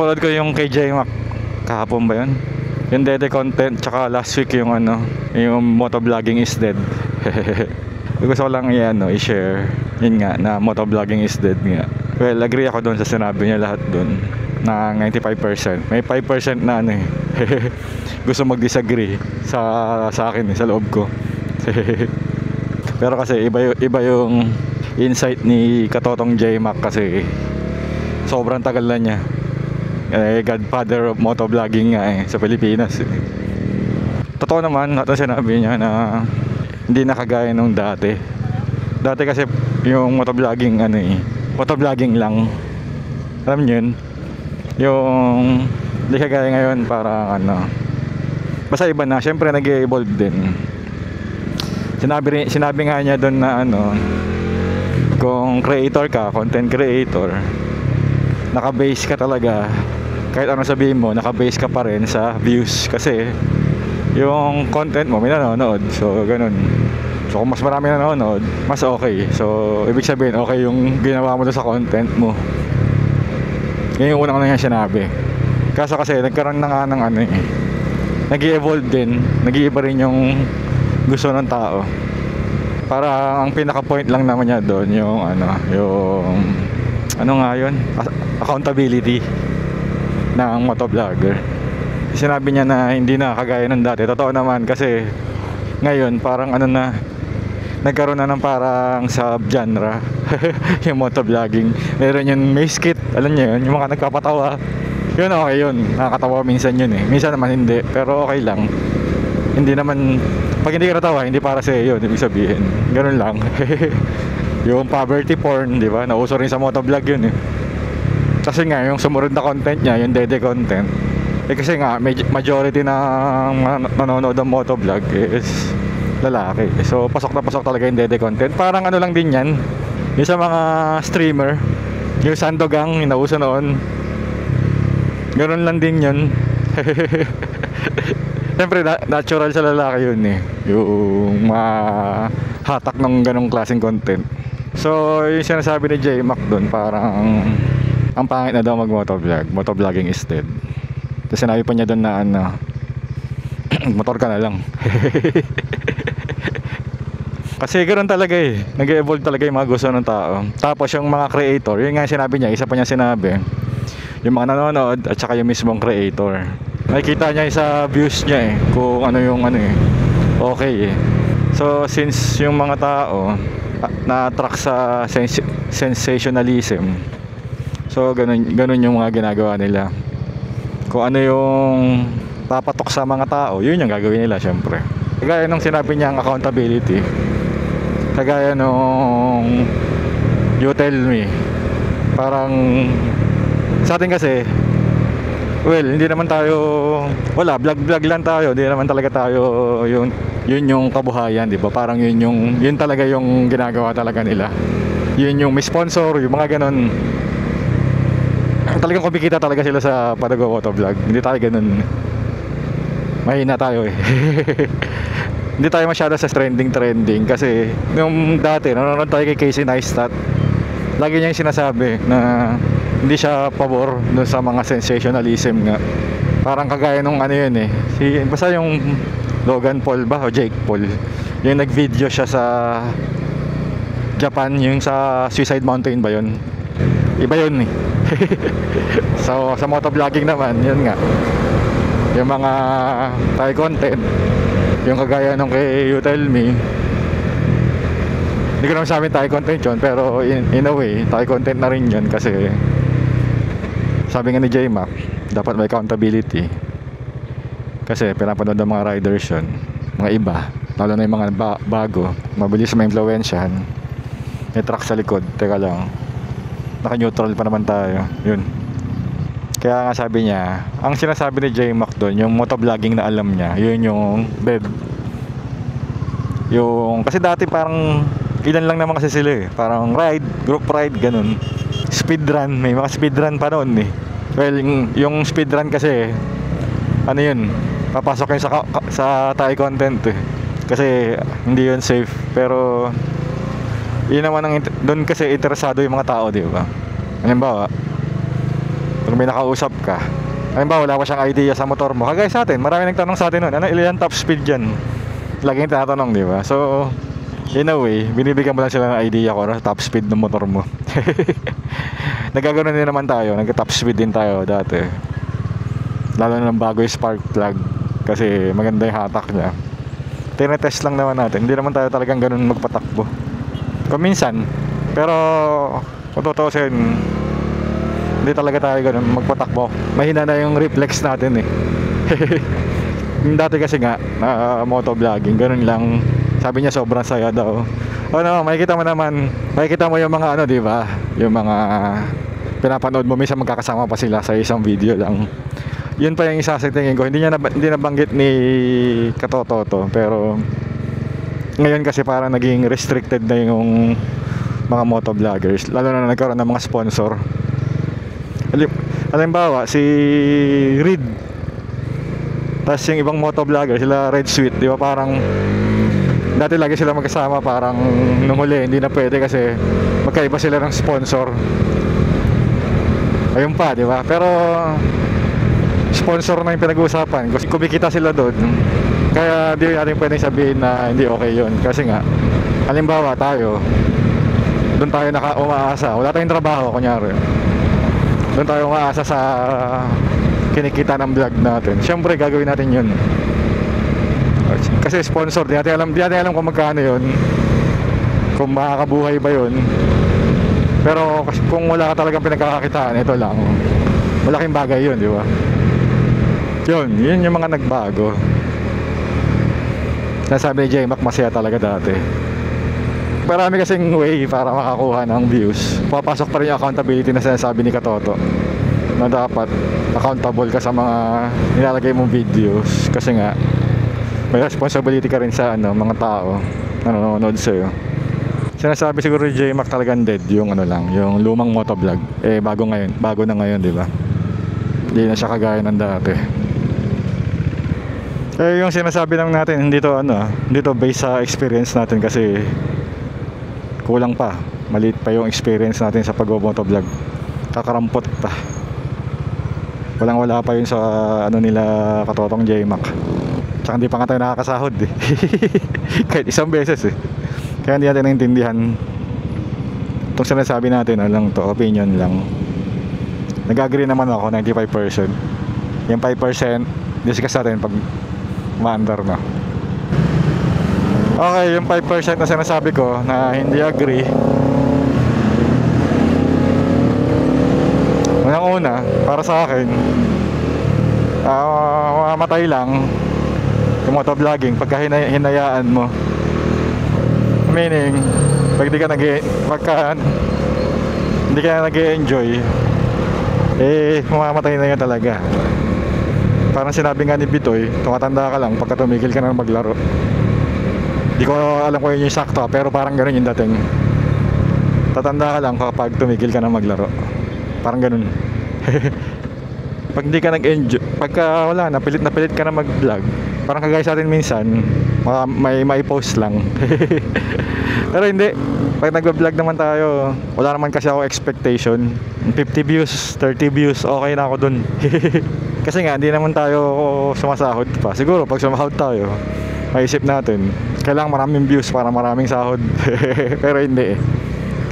Napanood ko yung kay J-Mac kahapon ba yun? Yung Dede content, tsaka last week yung ano, yung motovlogging is dead. Gusto ko lang i-share yun nga, na motovlogging is dead nga. Well, agree ako doon sa sinabi niya lahat doon na 95%. May 5% na ano gusto mag-disagree sa akin sa loob ko. Pero kasi iba yung insight ni Katotong J-Mac kasi sobrang tagal na niya. Godfather of motovlogging nga sa Pilipinas. Totoo naman at sinabi niya na hindi nakagaya nung dati. Dati kasi yung motovlogging motovlogging lang. Alam niyo yun? Yung hindi kagaya ngayon parang basta iba na, syempre nag-evolve din. Sinabi nga niya doon na kung creator ka, content creator, naka-base ka talaga kahit ano sabihin mo, naka-base ka pa rin sa views kasi yung content mo may nanonood, so ganun. So kung mas marami nanonood, mas okay. So ibig sabihin okay yung ginawa mo doon sa content mo. Yan yung unang sinabi. Kaso kasi nagkaroon na nga ng nag-i-evolve din, nag-iiba rin yung gusto ng tao. Para ang pinaka-point lang naman niya doon yung accountability ng motovlogger. Sinabi niya na hindi na kagaya ng dati. Totoo naman kasi ngayon parang nagkaroon na ng parang sub-genre yung motovlogging. Meron yung may skit, alam niyo yun, yung mga nagpapatawa. Yun okay yun, nakakatawa minsan yun minsan naman hindi, pero okay lang. Hindi naman, pag hindi ka natawa, hindi para sa iyo yun, ibig sabihin. Ganun lang. Yung poverty porn, di ba? Nauso rin sa motovlog yun Kasi nga, yung sumunod na content niya, yung Dede content, kasi nga, majority ng nanonood ng motovlog is lalaki. So pasok na pasok talaga yung Dede content. Parang lang din yan, yung sa mga streamer, yung Sandogang, yung nauso noon, ganun lang din yun. Siyempre natural sa lalaki yun yung hatak ng ganong klaseng content. So yung sinasabi ni J-Mac doon, parang ang pangit na daw mag-motovlog, motovlogging is dead. Tapos sinabi pa niya doon na motor ka na lang. Kasi ganoon talaga nag-evolve talaga yung mga gusto ng tao. Tapos yung mga creator, yun nga sinabi niya, isa pa niya sinabi, yung mga nanonood at saka yung mismong creator, nakikita niya sa views niya kung okay So since yung mga tao na-attract sa sensationalism, so ganun yung mga ginagawa nila. Kung ano yung papatok sa mga tao, yun yung gagawin nila syempre. Kagaya nung sinabi niya ang accountability, kagaya nung You Tell Me, parang sa atin kasi, well, hindi naman tayo, vlog lang tayo, hindi naman talaga tayo yun yung kabuhayan, di ba? Parang yun talaga yung ginagawa talaga nila. Yun yung may sponsor, yung mga ganon. Talagang kumikita talaga sila sa pag-motovlog. Hindi tayo ganun. Mahina tayo Hindi tayo masyado sa trending kasi nung dati nanonood tayo kay Casey Neistat, lagi niya yung sinasabi na hindi siya pabor dun sa mga sensationalism nga. Parang kagaya nung basta yung Logan Paul ba o Jake Paul, yung nag-video siya sa Japan, yung sa Suicide Mountain ba yun? Iba yun So sa motovlogging naman, yun nga, yung mga Thai content, yung kagaya nung kay You Tell Me, hindi ko naman sabihin Thai content yun, pero in a way Thai content na rin yun kasi sabi nga ni J-Mac, dapat may accountability kasi pinapanood ng mga riders yun, mga iba, lalo na yung mga bago, mabilis ma-influensyahan, may truck sa likod, teka lang, naka-neutral pa naman tayo, yun. Kaya nga sabi niya, ang sinasabi ni J-Mac doon, yung motovlogging na alam niya, yun yung bed. Yung, kasi dati parang ilan lang naman kasi sila parang ride, group ride, ganun. Speedrun, may mga speedrun pa noon Well, yung speedrun kasi, yun, papasok yun sa Thai content kasi hindi yun safe. Pero yun naman doon kasi interesado yung mga tao, di ba? Halimbawa, pag may nakausap ka, halimbawa wala pa siyang idea sa motor mo, kagaya sa atin, marami nagtanong sa atin nun, ano ilan top speed dyan, laging tinatanong, di ba? So in a way, binibigyan mo lang sila ng idea ko, ano, top speed ng motor mo. Nagaganoon din naman tayo, nag-top speed din tayo dati, lalo na ng bago yung spark plug, kasi maganda yung hatak niya. Tinetest lang naman natin, hindi naman tayo talagang ganun magpatakbo kung minsan, pero kung tutuusin, hindi talaga tayo ganun magpatakbo. Mahina na yung reflex natin eh. Yung dati kasi nga motovlogging, ganun lang. Sabi niya sobrang saya daw. Ano, makikita mo naman, makikita mo yung mga ano, di ba? Yung mga pinapanood mo, minsan magkakasama pa sila sa isang video lang. Yun pa yung isa sa tingin ko. Hindi nabanggit ni Katototo, pero ngayon kasi parang naging restricted na yung mga motovloggers, lalo na nagkaroon ng mga sponsor. Halimbawa si Reed, tapos yung ibang motovlogger, sila Red Sweet, di ba? Parang dati lagi sila magkasama, parang nung huli hindi na pwede kasi magkaiba sila ng sponsor. Ayun pa, di ba? Pero sponsor na yung pinag-uusapan, kumikita sila doon, kaya di natin pwedeng sabihin na hindi okay yun. Kasi nga, halimbawa tayo, doon tayo umaasa, wala tayong trabaho, kunyari, doon tayo umaasa sa kinikita ng vlog natin, syempre gagawin natin yun kasi sponsor. Di natin alam kung magkano yun, kung makakabuhay ba yun. Pero kung wala ka talagang pinagkakakitaan, ito lang, malaking bagay yun, di ba? Yun yung mga nagbago. Nasabi ni J-Mac, masaya talaga dati. Marami kasing way para makakuha ng views. Papasok pa rin yung accountability na sinasabi ni Katoto, na dapat accountable ka sa mga nilalagay mong videos, kasi nga may responsibility ka rin sa mga tao na nanonood sa'yo. Sinasabi siguro ni J-Mac talagang dead yung yung lumang motovlog. Bago na ngayon, di ba? Hindi na siya kagaya ng dati. Yung sinasabi lang natin, dito based sa experience natin, kasi kulang pa, maliit pa yung experience natin sa pag-motovlog. Kakarampot pa. Wala pa yun sa nila Katotong J-Mac. Tsaka hindi pa nga tayo nakakasahod eh. Kahit isang beses eh. Kaya hindi natin naintindihan itong sinasabi natin, lang to, opinion lang. Nag-agree naman ako 95%. Yung 5% discuss natin pag ma-under na. Okay, yung 5% na sinasabi ko na hindi agree, unang-una, para sa akin, mamatay lang yung motovlogging pagka hinayaan mo. Meaning, pag hindi ka nag-enjoy, mamamatay na yun talaga. Parang sinabi nga ni Bitoy, tumatanda ka lang pagka tumigil ka na maglaro. Hindi ko alam kung yun yung sakto, pero parang gano'n yung dating. Tatanda ka lang kapag tumigil ka na maglaro. Parang gano'n. Pag hindi ka nag-enjoy, pagka wala na, pilit ka na mag-vlog, parang kagaya sa atin minsan, may post lang. Pero hindi, pag nag-vlog naman tayo, wala naman kasi ako expectation. 50 views, 30 views, okay na ako dun. Kasi nga, hindi naman tayo sumasahod pa. Siguro pag sumahod tayo, maisip natin, kailangan maraming views para maraming sahod. Pero hindi eh.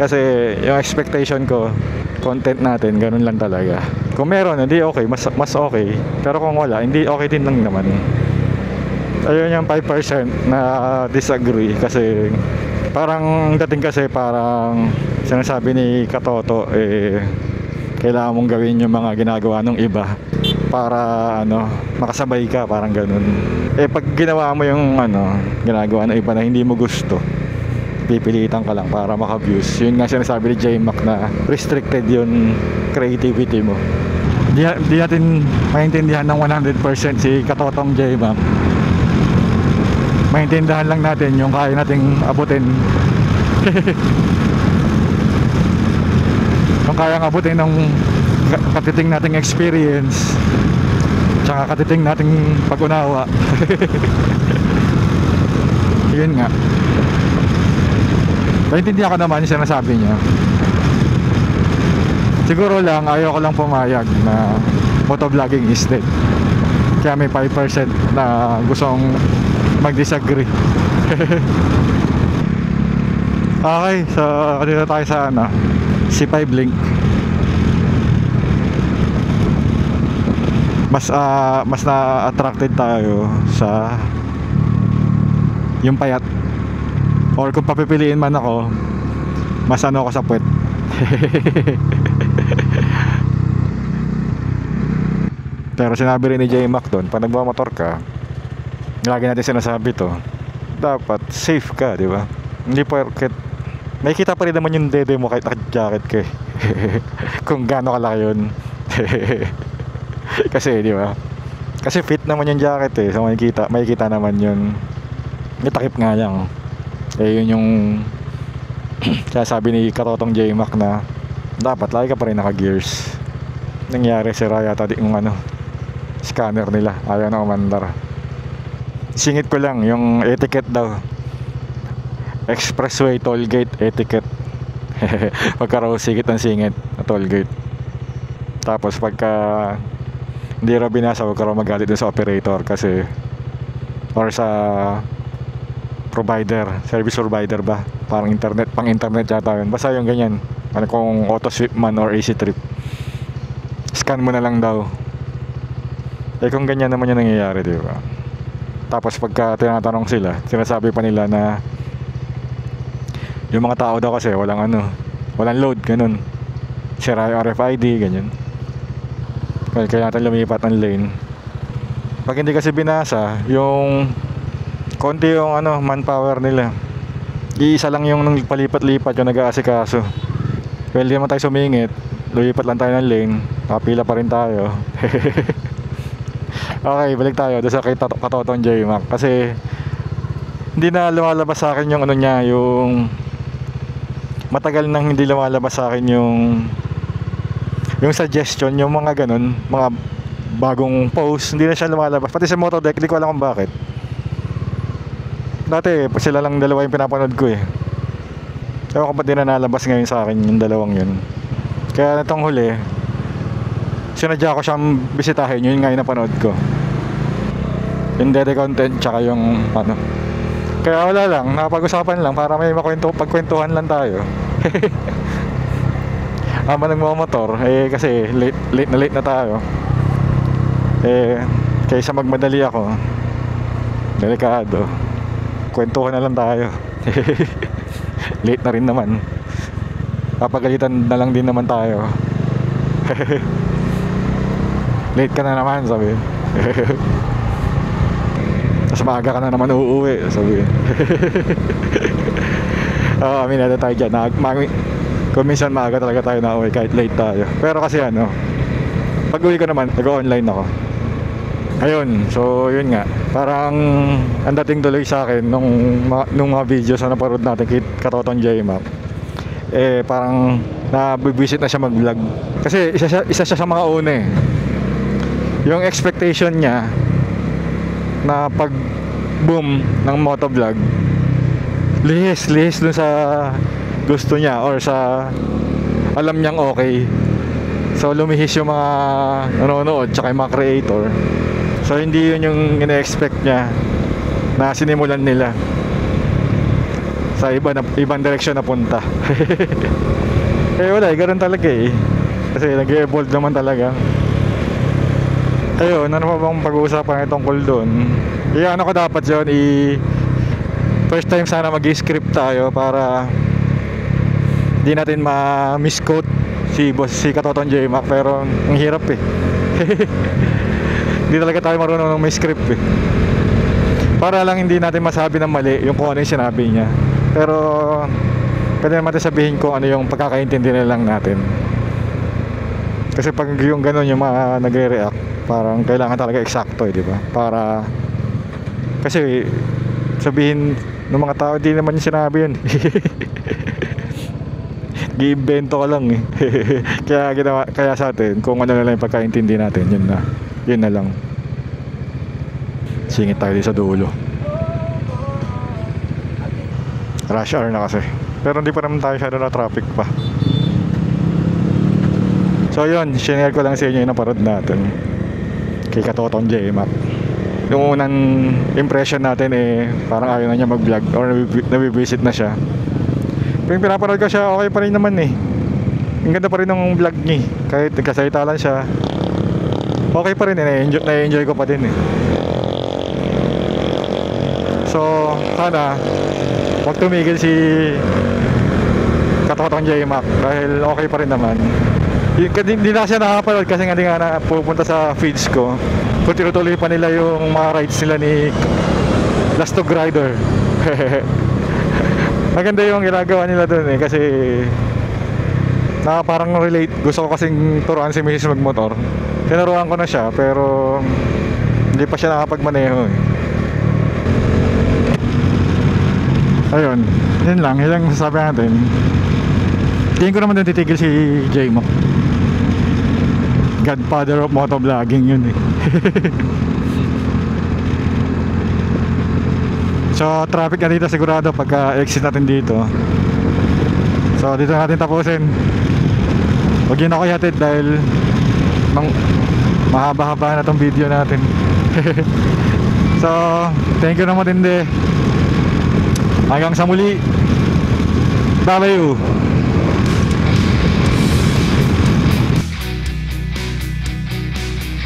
Kasi yung expectation ko, content natin, ganun lang talaga. Kung meron, hindi okay, mas okay. Pero kung wala, hindi okay din lang naman. Ayun yung 5% na disagree, kasi parang dating kasi parang sinasabi ni Katoto, kailangan mong gawin yung mga ginagawa ng iba para makasabay ka, parang ganun. Pag ginawa mo yung ginagawa ng iba na hindi mo gusto, pipilitan ka lang para maka-views. Yun nga sinasabi ni J-Mac na restricted yung creativity mo. Di natin maintindihan ng 100% si Katotong J-Mac. Maintindihan lang natin yung kaya nating abutin. Yung kayang abutin ng katiting nating experience, tsaka katiting nating pag-unawa. Yun nga. Naintindihan ko naman yung sinasabi niya. Siguro lang, ayaw ko lang pumayag na motovlogging is dead. Kaya may 5% na gustong mag-disagree. Okay, so dito tayo sa ano, C5 Link. Mas na-attracted tayo sa yung payat. Or kung papipiliin man ako, mas ano ako sa puwet. Pero sinabi rin ni J-Mac doon, pag nagmamotor ka, lagi natin sinasabi to, dapat safe ka, di ba? Hindi porket nakikita pa rin naman yung dede mo kahit naka-jacket ka eh. Kung gaano kalaki yun. Kasi di ba? Kasi fit naman yung jacket eh, so makikita naman yun. May takip nga lang. Eh yun yung sabi ni Katotong J-Mac na dapat lagi ka pa rin naka-gears. Nangyari sira yata yung ano, scanner nila, ayaw na umandar. Singit ko lang yung etiquette daw, expressway tollgate etiquette. Pagka raw singit ng singit na tollgate, tapos pagka hindi raw binasa, huwag ka raw magalit dun sa operator kasi, or sa provider, service provider ba, parang internet, pang internet yata yun, basta yung ganyan, ano kung auto sweep man or easy trip, scan mo na lang daw. Eh kung ganyan naman yung nangyayari, di ba? Tapos pagka tinatanong sila, sinasabi pa nila na yung mga tao daw kasi walang load, ganun, sira yung RFID, ganyan. Kaya natin lumipat ng lane. Pag hindi kasi binasa, yung konti yung manpower nila, iisa lang yung palipat-lipat yung nag-aasikaso. Well, di naman tayo sumingit, lumipat lang tayo ng lane, kapila pa rin tayo. Okay, balik tayo doon sa kay Katotong J-Mac. Kasi hindi na lumalabas sa akin yung niya, yung matagal nang hindi lumalabas sa akin yung suggestion, yung mga ganun, mga bagong post, hindi na siya lumalabas. Pati sa Motodeck, hindi ko alam kung bakit. Dati, sila lang dalawa yung pinapanood ko eh. Ewan ko ba't di na nalabas ngayon sa akin yung dalawang yun. Kaya natong huli, sinadya ko siyang bisitahin, yun nga yung napanood ko. Yung dede content, tsaka yung Kaya wala lang, nakapag-usapan lang para may pagkwentuhan lang tayo. Ama nagmamotor eh, kasi late na tayo eh, kaysa magmadali ako, delikado, kwentuhan na lang tayo. Late na rin naman, papagalitan na lang din naman tayo. Late ka na naman, sabi. Tapos maaga ka na naman uuwi, sabi. Aminado tayo dyan, kung minsan maaga talaga tayo na uwi kahit late tayo. Pero kasi pag uwi ko naman, nag-online ako. Ayun, so yun nga, parang ang dating tuloy sa akin nung mga videos na naparod natin kay Katotong J-Mac, eh parang nabibisit na siya mag-vlog. Kasi isa siya sa mga una eh. Yung expectation niya na pag boom ng motovlog, lihis dun sa gusto niya or sa alam niyang okay. So lumihis yung mga nanonood tsaka yung mga creator. So hindi yun yung ina-expect niya na sinimulan nila. Sa ibang direksyon na punta. Eh wala, ganoon talaga eh. Kasi nag-evolve naman talaga. Ayun, ano pa bang pag-uusapan itong tungkol doon? Ano ko dapat yun, first time sana mag-script tayo para di natin ma-misquote si Katotong J-Mac, pero ang hirap eh. Hindi talaga tayo marunong ng may script eh. Para lang hindi natin masabi ng mali yung kung ano yung sinabi niya. Pero pwede naman natin sabihin kung ano yung pagkakaintindi na lang natin. Kasi pag yung gano'n yung mga nagre-react, parang kailangan talaga eksakto eh, di ba? Para kasi sabihin ng mga tao, di naman yung sinabi yun. Gi-invento ka lang eh. Kaya sa atin, kung ano na lang yung pagkaintindi natin, yun na lang. Singit tayo sa dulo. Rush hour na kasi. Pero hindi pa naman tayo siya na traffic pa. So yun, shinare ko lang sa inyo yung naparod natin kay Katotong J-Mac. Yung unang impression natin parang ayaw na niya mag-vlog or nabibisit na siya. Pero yung pinapanood ko siya, okay pa rin naman ang ganda pa rin ng vlog niya. Kahit nagkasalita lang siya, okay pa rin na-enjoy ko pa din So sana huwag tumigil si Katotong J-Mac dahil okay pa rin naman. Hindi na siya nakapanood kasi nga na pupunta sa feeds ko kung tinutuloy pa nila yung mga rides nila ni Last Dog Rider. Maganda yung ginagawa nila dun kasi parang relate. Gusto ko kasing turuan si Mrs. magmotor. Tinuruan ko na siya pero hindi pa siya nakapagmaneho Ayun, yun lang masasabi natin. Tingin ko naman din titigil si J-Mac. Godfather of motovlogging yun So traffic na dito sigurado pagka exit natin dito. So dito natin tapusin. Huwag yun ako ihatid dahil mahaba-haba na tong video natin. So thank you naman din Hanggang sa muli. Bye-bye.